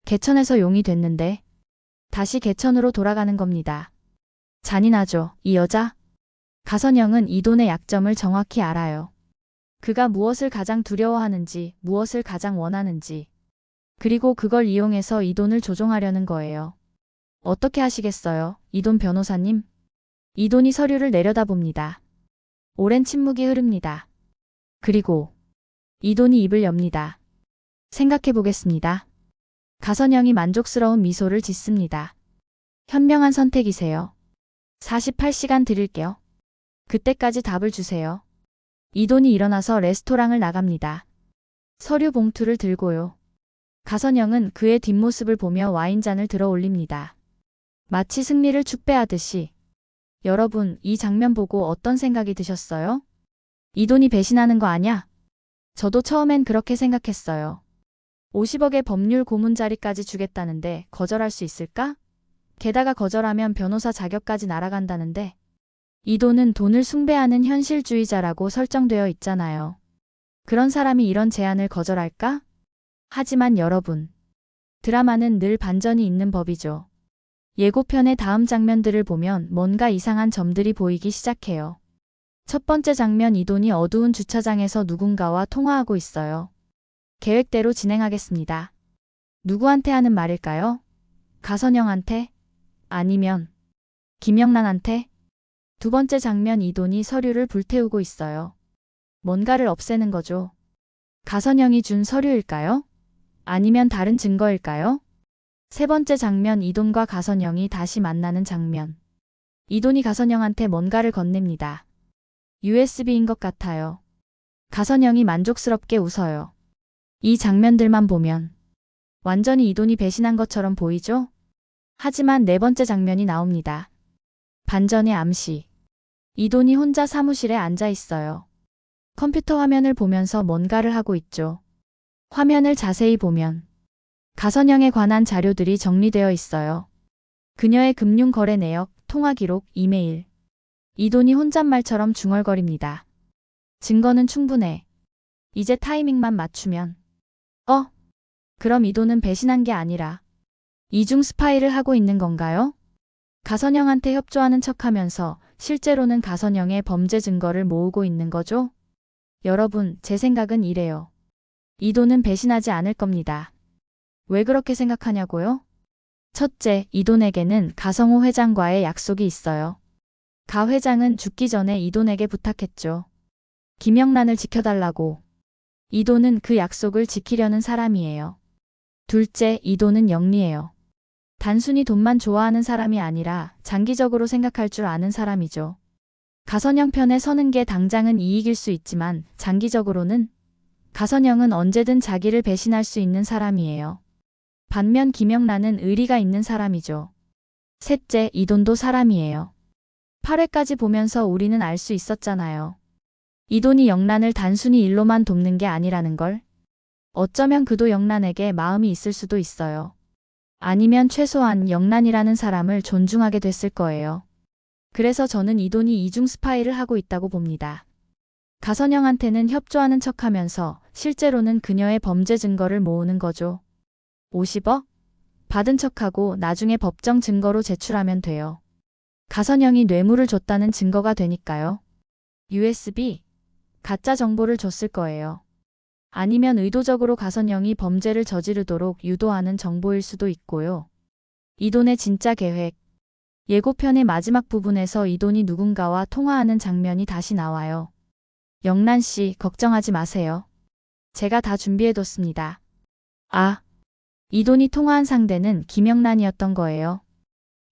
개천에서 용이 됐는데 다시 개천으로 돌아가는 겁니다. 잔인하죠, 이 여자? 가선영은 이돈의 약점을 정확히 알아요. 그가 무엇을 가장 두려워하는지, 무엇을 가장 원하는지. 그리고 그걸 이용해서 이돈을 조종하려는 거예요. 어떻게 하시겠어요, 이돈 변호사님? 이돈이 서류를 내려다봅니다. 오랜 침묵이 흐릅니다. 그리고 이돈이 입을 엽니다. 생각해 보겠습니다. 가선영이 만족스러운 미소를 짓습니다. 현명한 선택이세요. 48시간 드릴게요. 그때까지 답을 주세요. 이돈이 일어나서 레스토랑을 나갑니다. 서류 봉투를 들고요. 가선영은 그의 뒷모습을 보며 와인잔을 들어 올립니다. 마치 승리를 축배하듯이. 여러분, 이 장면 보고 어떤 생각이 드셨어요? 이돈이 배신하는 거 아냐? 저도 처음엔 그렇게 생각했어요. 50억의 법률 고문 자리까지 주겠다는데 거절할 수 있을까? 게다가 거절하면 변호사 자격까지 날아간다는데. 이돈은 돈을 숭배하는 현실주의자라고 설정되어 있잖아요. 그런 사람이 이런 제안을 거절할까? 하지만 여러분, 드라마는 늘 반전이 있는 법이죠. 예고편의 다음 장면들을 보면 뭔가 이상한 점들이 보이기 시작해요. 첫 번째 장면, 이돈이 어두운 주차장에서 누군가와 통화하고 있어요. 계획대로 진행하겠습니다. 누구한테 하는 말일까요? 가선영한테? 아니면 김영란한테? 두 번째 장면, 이돈이 서류를 불태우고 있어요. 뭔가를 없애는 거죠. 가선영이 준 서류일까요? 아니면 다른 증거일까요? 세 번째 장면, 이돈과 가선영이 다시 만나는 장면. 이돈이 가선영한테 뭔가를 건넵니다. USB인 것 같아요. 가선영이 만족스럽게 웃어요. 이 장면들만 보면 완전히 이돈이 배신한 것처럼 보이죠? 하지만 네 번째 장면이 나옵니다. 반전의 암시. 이돈이 혼자 사무실에 앉아 있어요. 컴퓨터 화면을 보면서 뭔가를 하고 있죠. 화면을 자세히 보면 가선영에 관한 자료들이 정리되어 있어요. 그녀의 금융거래 내역, 통화 기록, 이메일. 이돈이 혼잣말처럼 중얼거립니다. 증거는 충분해. 이제 타이밍만 맞추면. 그럼 이돈은 배신한 게 아니라 이중 스파이를 하고 있는 건가요? 가선영한테 협조하는 척하면서 실제로는 가선영의 범죄 증거를 모으고 있는 거죠? 여러분, 제 생각은 이래요. 이돈은 배신하지 않을 겁니다. 왜 그렇게 생각하냐고요? 첫째, 이돈에게는 가성호 회장과의 약속이 있어요. 가 회장은 죽기 전에 이돈에게 부탁했죠. 김영란을 지켜달라고. 이돈은 그 약속을 지키려는 사람이에요. 둘째, 이돈은 영리해요. 단순히 돈만 좋아하는 사람이 아니라 장기적으로 생각할 줄 아는 사람이죠. 가선영 편에 서는 게 당장은 이익일 수 있지만 장기적으로는 가선영은 언제든 자기를 배신할 수 있는 사람이에요. 반면 김영란은 의리가 있는 사람이죠. 셋째, 이돈도 사람이에요. 8회까지 보면서 우리는 알 수 있었잖아요. 이돈이 영란을 단순히 일로만 돕는 게 아니라는 걸. 어쩌면 그도 영란에게 마음이 있을 수도 있어요. 아니면 최소한 영란이라는 사람을 존중하게 됐을 거예요. 그래서 저는 이돈이 이중 스파이를 하고 있다고 봅니다. 가선영한테는 협조하는 척하면서 실제로는 그녀의 범죄 증거를 모으는 거죠. 50억? 받은 척하고 나중에 법정 증거로 제출하면 돼요. 가선영이 뇌물을 줬다는 증거가 되니까요. USB? 가짜 정보를 줬을 거예요. 아니면 의도적으로 가선영이 범죄를 저지르도록 유도하는 정보일 수도 있고요. 이돈의 진짜 계획. 예고편의 마지막 부분에서 이돈이 누군가와 통화하는 장면이 다시 나와요. 영란 씨, 걱정하지 마세요. 제가 다 준비해뒀습니다. 아, 이돈이 통화한 상대는 김영란이었던 거예요.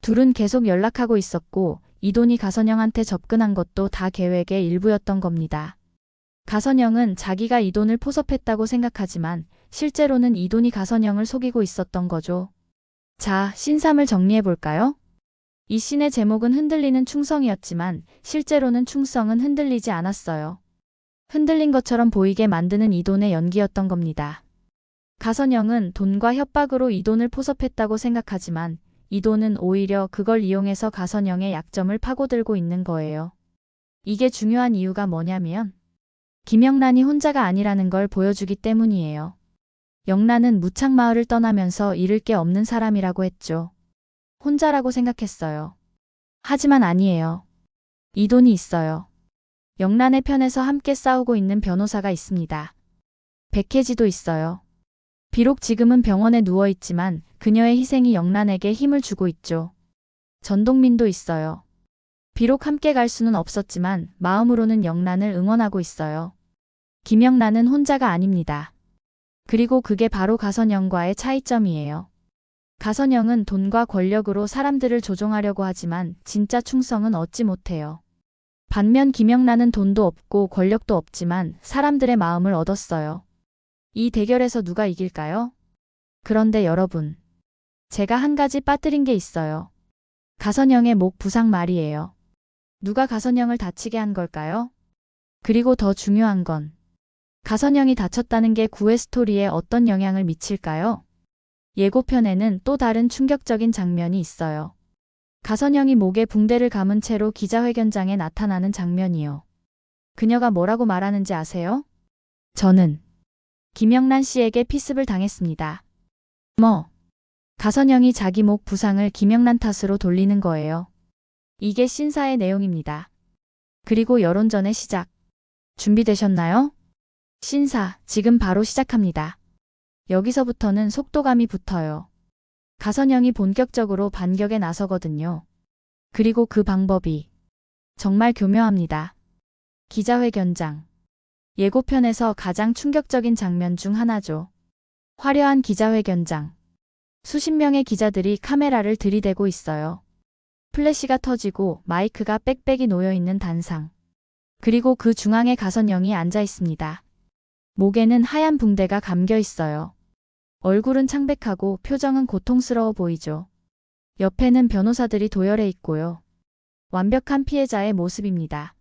둘은 계속 연락하고 있었고 이돈이 가선영한테 접근한 것도 다 계획의 일부였던 겁니다. 가선영은 자기가 이돈을 포섭했다고 생각하지만 실제로는 이돈이 가선영을 속이고 있었던 거죠. 자, 씬3을 정리해볼까요? 이 씬의 제목은 흔들리는 충성이었지만 실제로는 충성은 흔들리지 않았어요. 흔들린 것처럼 보이게 만드는 이돈의 연기였던 겁니다. 가선영은 돈과 협박으로 이돈을 포섭했다고 생각하지만 이돈은 오히려 그걸 이용해서 가선영의 약점을 파고들고 있는 거예요. 이게 중요한 이유가 뭐냐면 김영란이 혼자가 아니라는 걸 보여주기 때문이에요. 영란은 무창마을을 떠나면서 잃을 게 없는 사람이라고 했죠. 혼자라고 생각했어요. 하지만 아니에요. 이돈이 있어요. 영란의 편에서 함께 싸우고 있는 변호사가 있습니다. 백혜지도 있어요. 비록 지금은 병원에 누워있지만 그녀의 희생이 영란에게 힘을 주고 있죠. 전동민도 있어요. 비록 함께 갈 수는 없었지만 마음으로는 영란을 응원하고 있어요. 김영란은 혼자가 아닙니다. 그리고 그게 바로 가선영과의 차이점이에요. 가선영은 돈과 권력으로 사람들을 조종하려고 하지만 진짜 충성은 얻지 못해요. 반면 김영란은 돈도 없고 권력도 없지만 사람들의 마음을 얻었어요. 이 대결에서 누가 이길까요? 그런데 여러분, 제가 한 가지 빠뜨린 게 있어요. 가선영의 목 부상 말이에요. 누가 가선영을 다치게 한 걸까요? 그리고 더 중요한 건 가선영이 다쳤다는 게 구애 스토리에 어떤 영향을 미칠까요? 예고편에는 또 다른 충격적인 장면이 있어요. 가선영이 목에 붕대를 감은 채로 기자회견장에 나타나는 장면이요. 그녀가 뭐라고 말하는지 아세요? 저는 김영란 씨에게 피습을 당했습니다. 가선영이 자기 목 부상을 김영란 탓으로 돌리는 거예요. 이게 씬4의 내용입니다. 그리고 여론전의 시작. 준비되셨나요? 씬4, 지금 바로 시작합니다. 여기서부터는 속도감이 붙어요. 가선영이 본격적으로 반격에 나서거든요. 그리고 그 방법이 정말 교묘합니다. 기자회견장. 예고편에서 가장 충격적인 장면 중 하나죠. 화려한 기자회견장. 수십 명의 기자들이 카메라를 들이대고 있어요. 플래시가 터지고 마이크가 빽빽이 놓여있는 단상. 그리고 그 중앙에 가선영이 앉아 있습니다. 목에는 하얀 붕대가 감겨 있어요. 얼굴은 창백하고 표정은 고통스러워 보이죠. 옆에는 변호사들이 도열해 있고요. 완벽한 피해자의 모습입니다.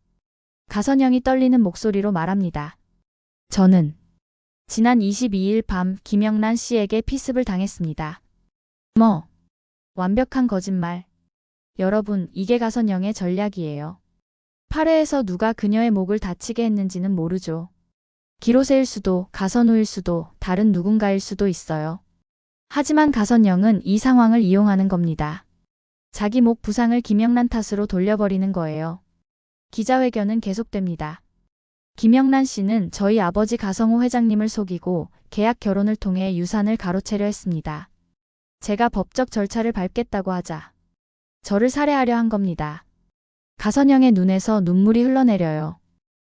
가선영이 떨리는 목소리로 말합니다. 저는 지난 22일 밤 김영란 씨에게 피습을 당했습니다. 완벽한 거짓말. 여러분, 이게 가선영의 전략이에요. 8회에서 누가 그녀의 목을 다치게 했는지는 모르죠. 기로세일 수도, 가선우일 수도, 다른 누군가일 수도 있어요. 하지만 가선영은 이 상황을 이용하는 겁니다. 자기 목 부상을 김영란 탓으로 돌려버리는 거예요. 기자회견은 계속됩니다. 김영란 씨는 저희 아버지 가성호 회장님을 속이고 계약 결혼을 통해 유산을 가로채려 했습니다. 제가 법적 절차를 밟겠다고 하자 저를 살해하려 한 겁니다. 가선영의 눈에서 눈물이 흘러내려요.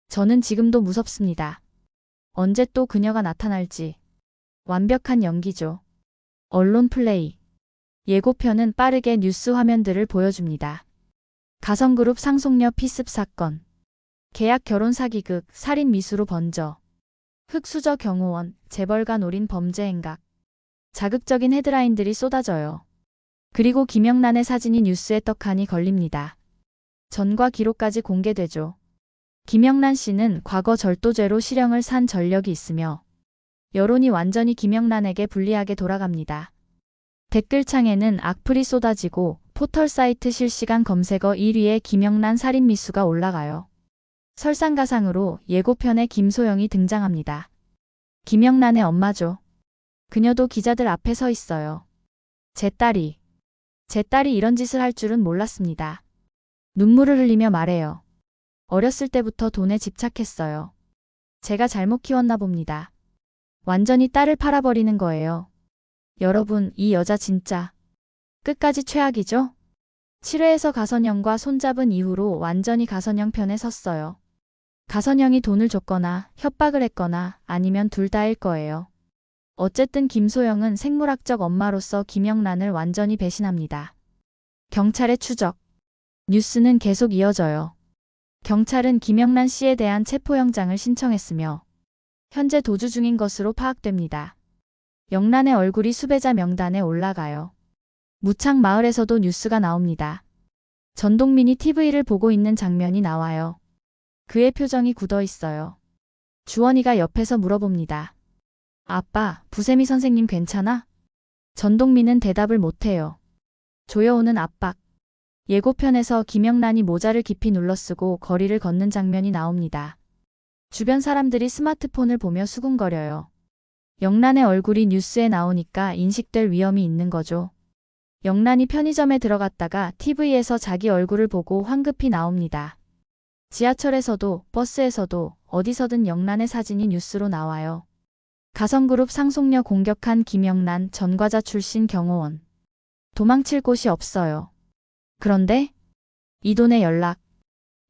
저는 지금도 무섭습니다. 언제 또 그녀가 나타날지. 완벽한 연기죠. 언론 플레이. 예고편은 빠르게 뉴스 화면들을 보여줍니다. 가성그룹 상속녀 피습 사건. 계약 결혼 사기극, 살인 미수로 번져. 흑수저 경호원, 재벌가 노린 범죄 행각. 자극적인 헤드라인들이 쏟아져요. 그리고 김영란의 사진이 뉴스에 떡하니 걸립니다. 전과 기록까지 공개되죠. 김영란 씨는 과거 절도죄로 실형을 산 전력이 있으며 여론이 완전히 김영란에게 불리하게 돌아갑니다. 댓글창에는 악플이 쏟아지고 포털 사이트 실시간 검색어 1위에 김영란 살인 미수가 올라가요. 설상가상으로 예고편에 김소영이 등장합니다. 김영란의 엄마죠. 그녀도 기자들 앞에 서 있어요. 제 딸이 이런 짓을 할 줄은 몰랐습니다. 눈물을 흘리며 말해요. 어렸을 때부터 돈에 집착했어요. 제가 잘못 키웠나 봅니다. 완전히 딸을 팔아버리는 거예요. 여러분, 이 여자 진짜 끝까지 최악이죠? 7회에서 가선영과 손잡은 이후로 완전히 가선영 편에 섰어요. 가선영이 돈을 줬거나 협박을 했거나 아니면 둘 다일 거예요. 어쨌든 김소영은 생물학적 엄마로서 김영란을 완전히 배신합니다. 경찰의 추적. 뉴스는 계속 이어져요. 경찰은 김영란 씨에 대한 체포영장을 신청했으며 현재 도주 중인 것으로 파악됩니다. 영란의 얼굴이 수배자 명단에 올라가요. 무창 마을에서도 뉴스가 나옵니다. 전동민이 TV를 보고 있는 장면이 나와요. 그의 표정이 굳어 있어요. 주원이가 옆에서 물어봅니다. 아빠, 부세미 선생님 괜찮아? 전동민은 대답을 못해요. 조여오는 압박. 예고편에서 김영란이 모자를 깊이 눌러쓰고 거리를 걷는 장면이 나옵니다. 주변 사람들이 스마트폰을 보며 수군거려요. 영란의 얼굴이 뉴스에 나오니까 인식될 위험이 있는 거죠. 영란이 편의점에 들어갔다가 TV에서 자기 얼굴을 보고 황급히 나옵니다. 지하철에서도 버스에서도 어디서든 영란의 사진이 뉴스로 나와요. 가성그룹 상속녀 공격한 김영란 전과자 출신 경호원. 도망칠 곳이 없어요. 그런데 이돈의 연락.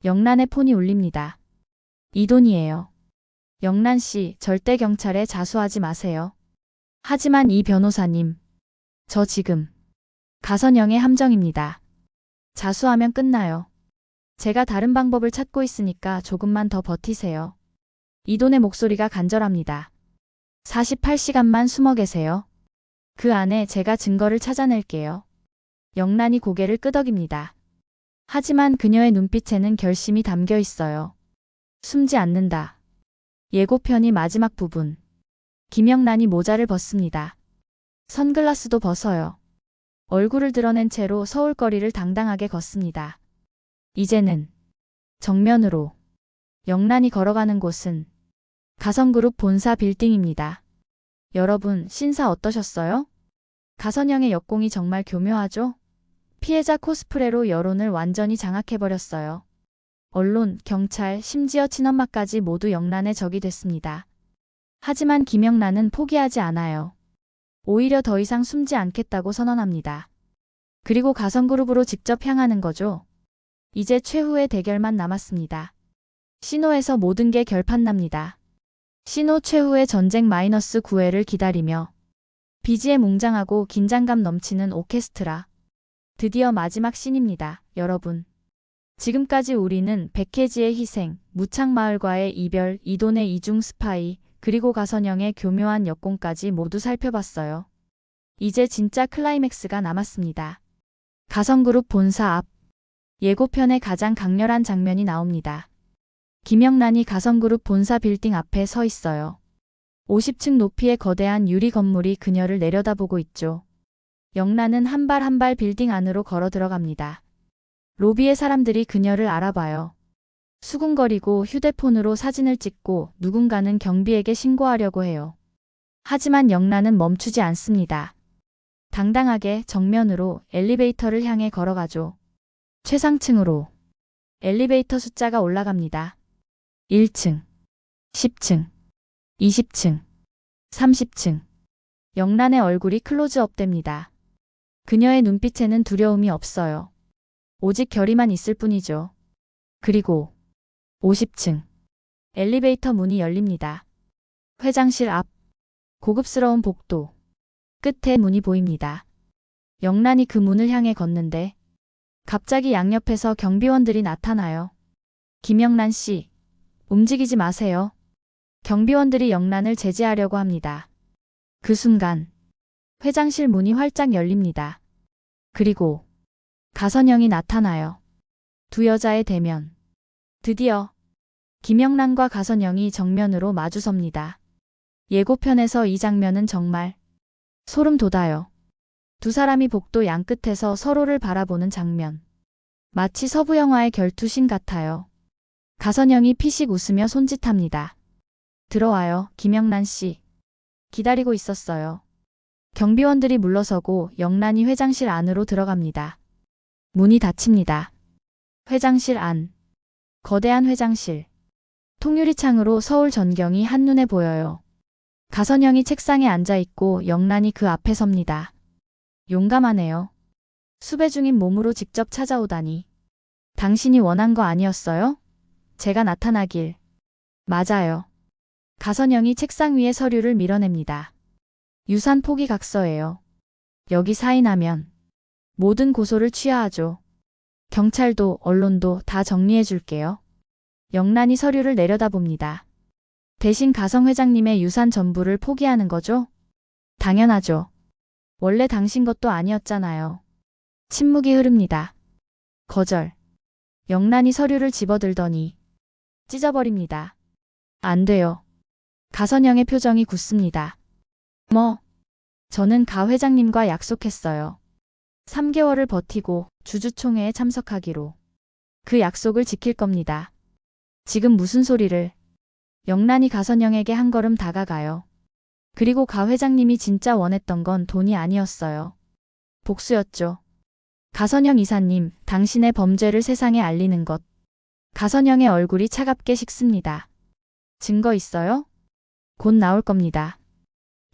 영란의 폰이 울립니다. 이돈이에요. 영란 씨, 절대 경찰에 자수하지 마세요. 하지만 이 변호사님, 저 지금 가선영의 함정입니다. 자수하면 끝나요. 제가 다른 방법을 찾고 있으니까 조금만 더 버티세요. 이돈의 목소리가 간절합니다. 48시간만 숨어 계세요. 그 안에 제가 증거를 찾아낼게요. 영란이 고개를 끄덕입니다. 하지만 그녀의 눈빛에는 결심이 담겨 있어요. 숨지 않는다. 예고편이 마지막 부분. 김영란이 모자를 벗습니다. 선글라스도 벗어요. 얼굴을 드러낸 채로 서울거리를 당당하게 걷습니다. 이제는 정면으로 영란이 걸어가는 곳은 가성그룹 본사 빌딩입니다. 여러분, 신사 어떠셨어요? 가선영의 역공이 정말 교묘하죠? 피해자 코스프레로 여론을 완전히 장악해버렸어요. 언론, 경찰, 심지어 친엄마까지 모두 영란의 적이 됐습니다. 하지만 김영란은 포기하지 않아요. 오히려 더 이상 숨지 않겠다고 선언합니다. 그리고 가성그룹으로 직접 향하는 거죠. 이제 최후의 대결만 남았습니다. 신호에서 모든 게 결판납니다. 신호 최후의 전쟁 -9회를 기다리며 BGM 웅장하고 긴장감 넘치는 오케스트라. 드디어 마지막 씬입니다, 여러분. 지금까지 우리는 백혜지의 희생, 무창마을과의 이별, 이돈의 이중 스파이, 그리고 가선영의 교묘한 역공까지 모두 살펴봤어요. 이제 진짜 클라이맥스가 남았습니다. 가성그룹 본사 앞. 예고편에 가장 강렬한 장면이 나옵니다. 김영란이 가성그룹 본사 빌딩 앞에 서 있어요. 50층 높이의 거대한 유리 건물이 그녀를 내려다보고 있죠. 영란은 한 발 한 발 빌딩 안으로 걸어 들어갑니다. 로비의 사람들이 그녀를 알아봐요. 수군거리고 휴대폰으로 사진을 찍고 누군가는 경비에게 신고하려고 해요. 하지만 영란은 멈추지 않습니다. 당당하게 정면으로 엘리베이터를 향해 걸어가죠. 최상층으로. 엘리베이터 숫자가 올라갑니다. 1층, 10층, 20층, 30층. 영란의 얼굴이 클로즈업 됩니다. 그녀의 눈빛에는 두려움이 없어요. 오직 결의만 있을 뿐이죠. 그리고 50층. 엘리베이터 문이 열립니다. 회장실 앞. 고급스러운 복도. 끝에 문이 보입니다. 영란이 그 문을 향해 걷는데 갑자기 양옆에서 경비원들이 나타나요. 김영란 씨, 움직이지 마세요. 경비원들이 영란을 제지하려고 합니다. 그 순간 회장실 문이 활짝 열립니다. 그리고 가선영이 나타나요. 두 여자의 대면. 드디어 김영란과 가선영이 정면으로 마주섭니다. 예고편에서 이 장면은 정말 소름 돋아요. 두 사람이 복도 양끝에서 서로를 바라보는 장면. 마치 서부 영화의 결투신 같아요. 가선영이 피식 웃으며 손짓합니다. 들어와요, 김영란 씨. 기다리고 있었어요. 경비원들이 물러서고 영란이 회장실 안으로 들어갑니다. 문이 닫힙니다. 회장실 안. 거대한 회장실. 통유리창으로 서울 전경이 한눈에 보여요. 가선영이 책상에 앉아있고 영란이 그 앞에 섭니다. 용감하네요. 수배 중인 몸으로 직접 찾아오다니. 당신이 원한 거 아니었어요? 제가 나타나길. 맞아요. 가선영이 책상 위에 서류를 밀어냅니다. 유산 포기 각서예요. 여기 사인하면 모든 고소를 취하하죠. 경찰도 언론도 다 정리해 줄게요. 영란이 서류를 내려다봅니다. 대신 가성 회장님의 유산 전부를 포기하는 거죠? 당연하죠. 원래 당신 것도 아니었잖아요. 침묵이 흐릅니다. 거절. 영란이 서류를 집어들더니 찢어버립니다. 안 돼요. 가선영의 표정이 굳습니다. 저는 가 회장님과 약속했어요. 3개월을 버티고 주주총회에 참석하기로. 그 약속을 지킬 겁니다. 지금 무슨 소리를. 영란이 가선영에게 한 걸음 다가가요. 그리고 가 회장님이 진짜 원했던 건 돈이 아니었어요. 복수였죠. 가선영 이사님, 당신의 범죄를 세상에 알리는 것. 가선영의 얼굴이 차갑게 식습니다. 증거 있어요? 곧 나올 겁니다.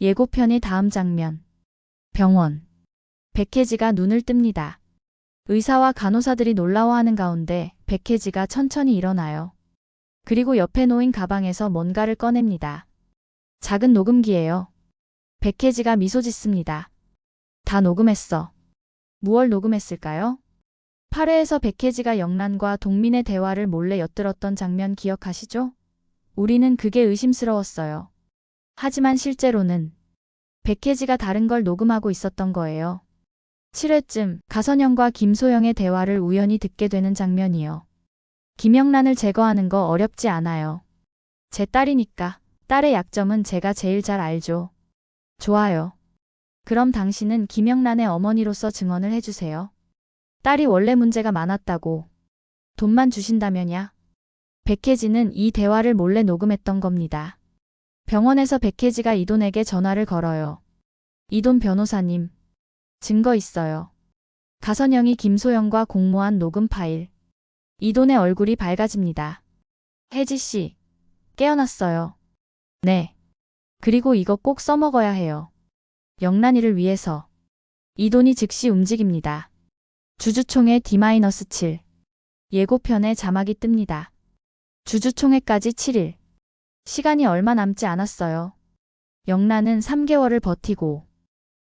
예고편의 다음 장면. 병원. 백혜지가 눈을 뜹니다. 의사와 간호사들이 놀라워하는 가운데 백혜지가 천천히 일어나요. 그리고 옆에 놓인 가방에서 뭔가를 꺼냅니다. 작은 녹음기예요. 백혜지가 미소 짓습니다. 다 녹음했어. 무얼 녹음했을까요? 8회에서 백혜지가 영란과 동민의 대화를 몰래 엿들었던 장면 기억하시죠? 우리는 그게 의심스러웠어요. 하지만 실제로는 백혜지가 다른 걸 녹음하고 있었던 거예요. 7회쯤 가선영과 김소영의 대화를 우연히 듣게 되는 장면이요. 김영란을 제거하는 거 어렵지 않아요. 제 딸이니까. 딸의 약점은 제가 제일 잘 알죠. 좋아요. 그럼 당신은 김영란의 어머니로서 증언을 해주세요. 딸이 원래 문제가 많았다고. 돈만 주신다면야. 백혜지는 이 대화를 몰래 녹음했던 겁니다. 병원에서 백혜지가 이돈에게 전화를 걸어요. 이돈 변호사님. 증거 있어요. 가선영이 김소영과 공모한 녹음 파일. 이돈의 얼굴이 밝아집니다. 혜지 씨. 깨어났어요. 네. 그리고 이거 꼭 써먹어야 해요. 영란이를 위해서. 이돈이 즉시 움직입니다. 주주총회 D-7. 예고편에 자막이 뜹니다. 주주총회까지 7일. 시간이 얼마 남지 않았어요. 영란은 3개월을 버티고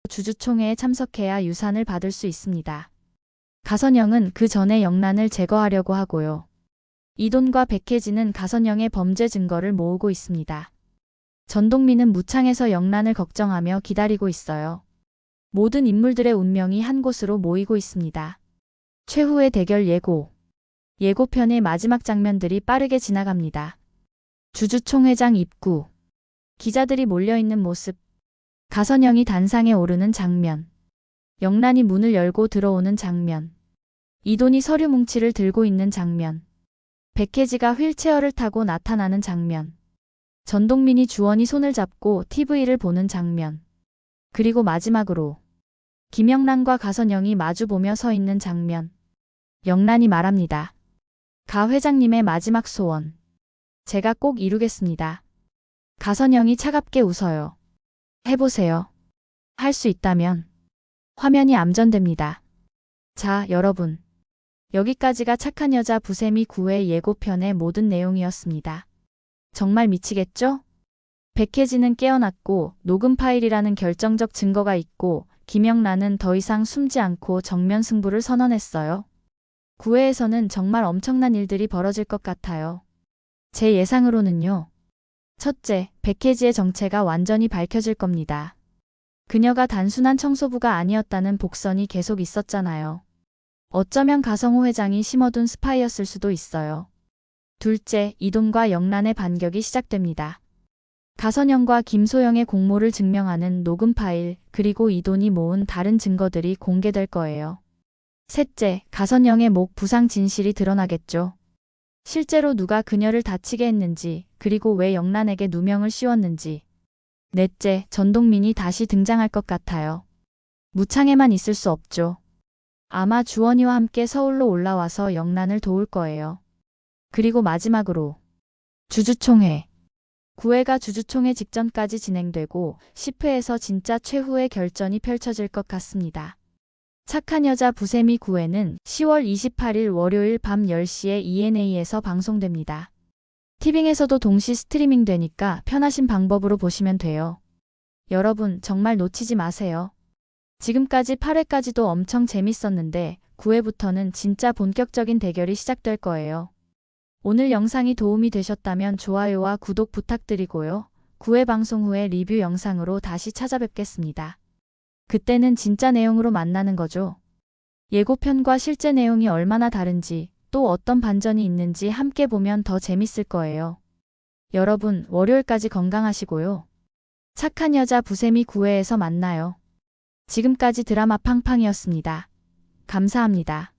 주주총회에 참석해야 유산을 받을 수 있습니다. 가선영은 그 전에 영란을 제거하려고 하고요. 이돈과 백혜지는 가선영의 범죄 증거를 모으고 있습니다. 전동민은 무창에서 영란을 걱정하며 기다리고 있어요. 모든 인물들의 운명이 한 곳으로 모이고 있습니다. 최후의 대결 예고. 예고편의 마지막 장면들이 빠르게 지나갑니다. 주주총회장 입구. 기자들이 몰려있는 모습. 가선영이 단상에 오르는 장면. 영란이 문을 열고 들어오는 장면. 이돈이 서류 뭉치를 들고 있는 장면. 백혜지가 휠체어를 타고 나타나는 장면. 전동민이 주원이 손을 잡고 TV를 보는 장면. 그리고 마지막으로 김영란과 가선영이 마주보며 서 있는 장면. 영란이 말합니다. 가 회장님의 마지막 소원. 제가 꼭 이루겠습니다. 가선영이 차갑게 웃어요. 해보세요. 할 수 있다면. 화면이 암전됩니다. 자, 여러분. 여기까지가 착한 여자 부세미 9회 예고편의 모든 내용이었습니다. 정말 미치겠죠? 백혜지는 깨어났고 녹음 파일이라는 결정적 증거가 있고 김영란은 더 이상 숨지 않고 정면 승부를 선언했어요. 9회에서는 정말 엄청난 일들이 벌어질 것 같아요. 제 예상으로는요. 첫째, 백혜지의 정체가 완전히 밝혀질 겁니다. 그녀가 단순한 청소부가 아니었다는 복선이 계속 있었잖아요. 어쩌면 가성호 회장이 심어둔 스파이였을 수도 있어요. 둘째, 이돈과 영란의 반격이 시작됩니다. 가선영과 김소영의 공모를 증명하는 녹음 파일, 그리고 이돈이 모은 다른 증거들이 공개될 거예요. 셋째, 가선영의 목 부상 진실이 드러나겠죠. 실제로 누가 그녀를 다치게 했는지, 그리고 왜 영란에게 누명을 씌웠는지. 넷째, 전동민이 다시 등장할 것 같아요. 무창에만 있을 수 없죠. 아마 주원이와 함께 서울로 올라와서 영란을 도울 거예요. 그리고 마지막으로 주주총회. 9회가 주주총회 직전까지 진행되고 10회에서 진짜 최후의 결전이 펼쳐질 것 같습니다. 착한 여자 부세미 9회는 10월 28일 월요일 밤 10시에 ENA에서 방송됩니다. 티빙에서도 동시 스트리밍 되니까 편하신 방법으로 보시면 돼요. 여러분 정말 놓치지 마세요. 지금까지 8회까지도 엄청 재밌었는데 9회부터는 진짜 본격적인 대결이 시작될 거예요. 오늘 영상이 도움이 되셨다면 좋아요와 구독 부탁드리고요. 9회 방송 후에 리뷰 영상으로 다시 찾아뵙겠습니다. 그때는 진짜 내용으로 만나는 거죠. 예고편과 실제 내용이 얼마나 다른지, 또 어떤 반전이 있는지 함께 보면 더 재밌을 거예요. 여러분, 월요일까지 건강하시고요. 착한 여자 부세미 9회에서 만나요. 지금까지 드라마 팡팡이었습니다. 감사합니다.